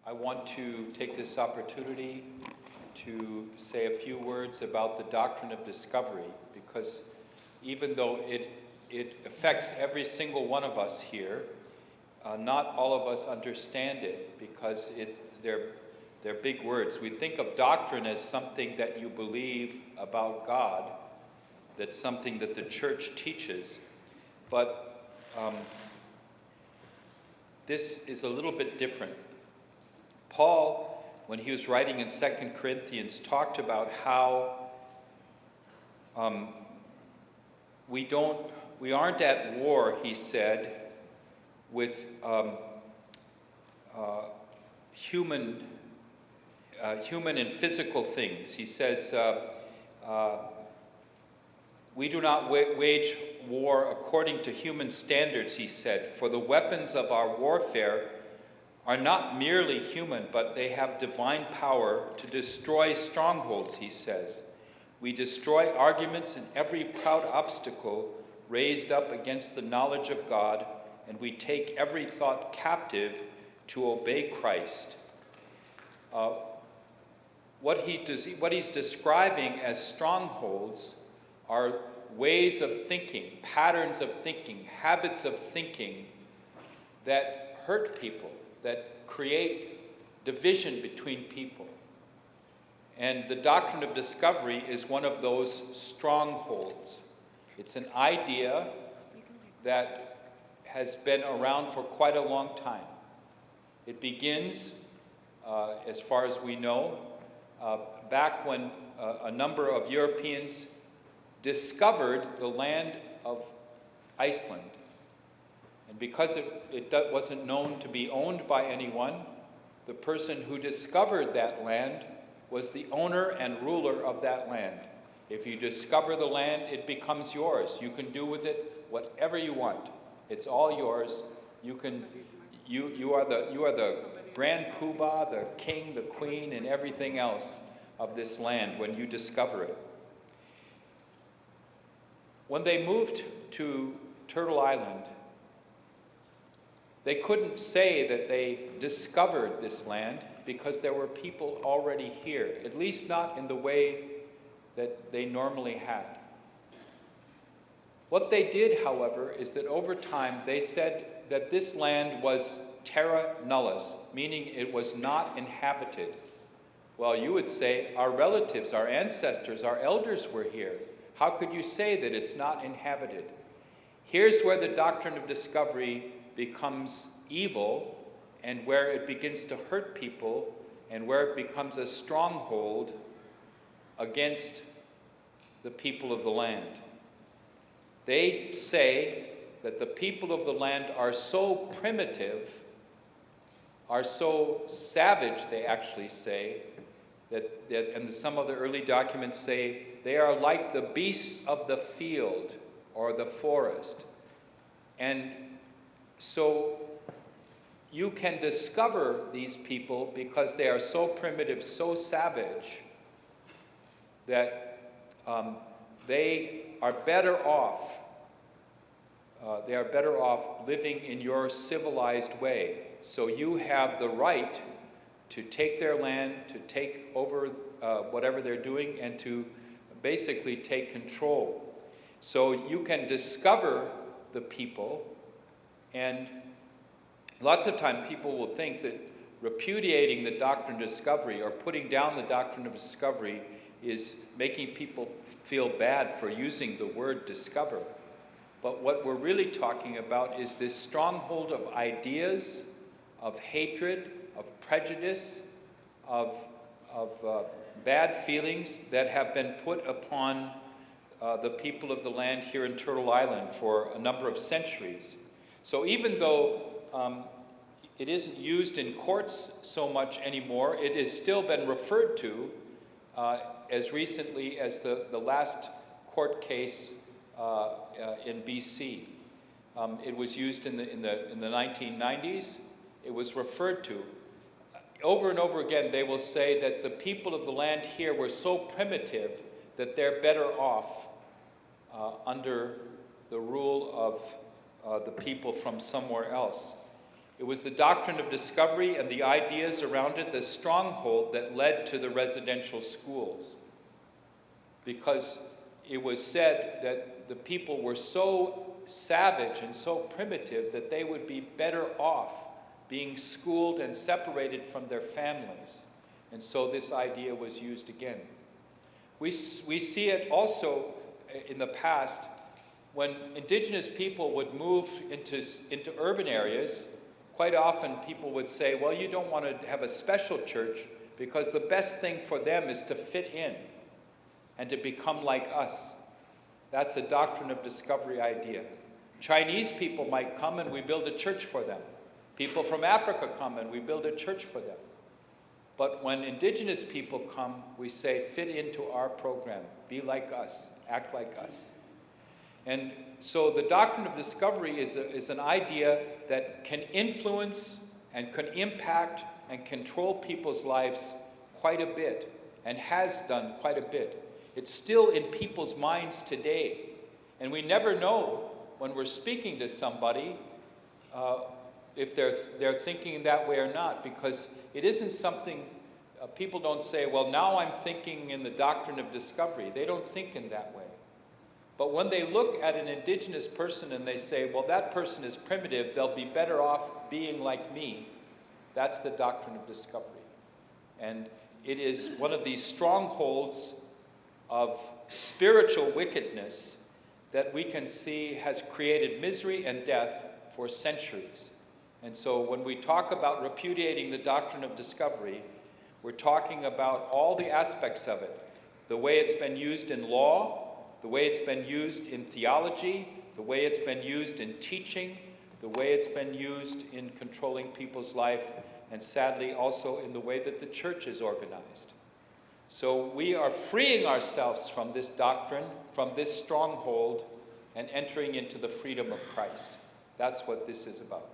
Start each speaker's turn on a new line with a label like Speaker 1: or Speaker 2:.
Speaker 1: I want to take this opportunity to say a few words about the doctrine of discovery, because even though it affects every single one of us here, not all of us understand it, because they're big words. We think of doctrine as something that you believe about God, that's something that the church teaches, but this is a little bit different. Paul, when he was writing in 2 Corinthians, talked about how we aren't at war, he said, with human and physical things. He says, we do not wage war according to human standards, he said, for the weapons of our warfare are not merely human, but they have divine power to destroy strongholds, he says. We destroy arguments and every proud obstacle raised up against the knowledge of God, and we take every thought captive to obey Christ. What he's describing as strongholds are ways of thinking, patterns of thinking, habits of thinking that hurt people, that create division between people. And the doctrine of discovery is one of those strongholds. It's an idea that has been around for quite a long time. It begins, as far as we know, back when a number of Europeans discovered the land of Iceland. And because it wasn't known to be owned by anyone, the person who discovered that land was the owner and ruler of that land. If you discover the land, it becomes yours. You can do with it whatever you want. It's all yours. You are the grand poobah, the king, the queen, and everything else of this land when you discover it. When they moved to Turtle Island, they couldn't say that they discovered this land because there were people already here, at least not in the way that they normally had. What they did, however, is that over time they said that this land was terra nullius, meaning it was not inhabited. Well, you would say, our relatives, our ancestors, our elders were here. How could you say that it's not inhabited? Here's where the doctrine of discovery becomes evil, and where it begins to hurt people, and where it becomes a stronghold against the people of the land. They say that the people of the land are so primitive, are so savage, they actually say, and some of the early documents say, they are like the beasts of the field or the forest. And so you can discover these people because they are so primitive, so savage, that they are better off. They are better off living in your civilized way. So you have the right to take their land, to take over whatever they're doing, and to basically take control. So you can discover the people, and lots of time people will think that repudiating the doctrine of discovery or putting down the doctrine of discovery is making people feel bad for using the word discover. But what we're really talking about is this stronghold of ideas, of hatred, of prejudice, of bad feelings that have been put upon the people of the land here in Turtle Island for a number of centuries. So even though it isn't used in courts so much anymore, it has still been referred to as recently as the last court case in BC. It was used in the 1990s. It was referred to. Over and over again, they will say that the people of the land here were so primitive that they're better off under the rule of the people from somewhere else. It was the doctrine of discovery and the ideas around it, the stronghold that led to the residential schools. Because it was said that the people were so savage and so primitive that they would be better off being schooled and separated from their families. And so this idea was used again. We see it also in the past when Indigenous people would move into urban areas. Quite often people would say, well, you don't want to have a special church because the best thing for them is to fit in and to become like us. That's a doctrine of discovery idea. Chinese people might come and we build a church for them. People from Africa come and we build a church for them. But when Indigenous people come, we say, fit into our program, be like us, act like us. And so the doctrine of discovery is an idea that can influence and can impact and control people's lives quite a bit, and has done quite a bit. It's still in people's minds today. And we never know when we're speaking to somebody if they're thinking that way or not, because it isn't something, people don't say, well, now I'm thinking in the doctrine of discovery. They don't think in that way. But when they look at an Indigenous person and they say, well, that person is primitive, they'll be better off being like me, that's the doctrine of discovery. And it is one of these strongholds of spiritual wickedness that we can see has created misery and death for centuries. And so when we talk about repudiating the doctrine of discovery, we're talking about all the aspects of it. The way it's been used in law, the way it's been used in theology, the way it's been used in teaching, the way it's been used in controlling people's life, and sadly also in the way that the church is organized. So we are freeing ourselves from this doctrine, from this stronghold, and entering into the freedom of Christ. That's what this is about.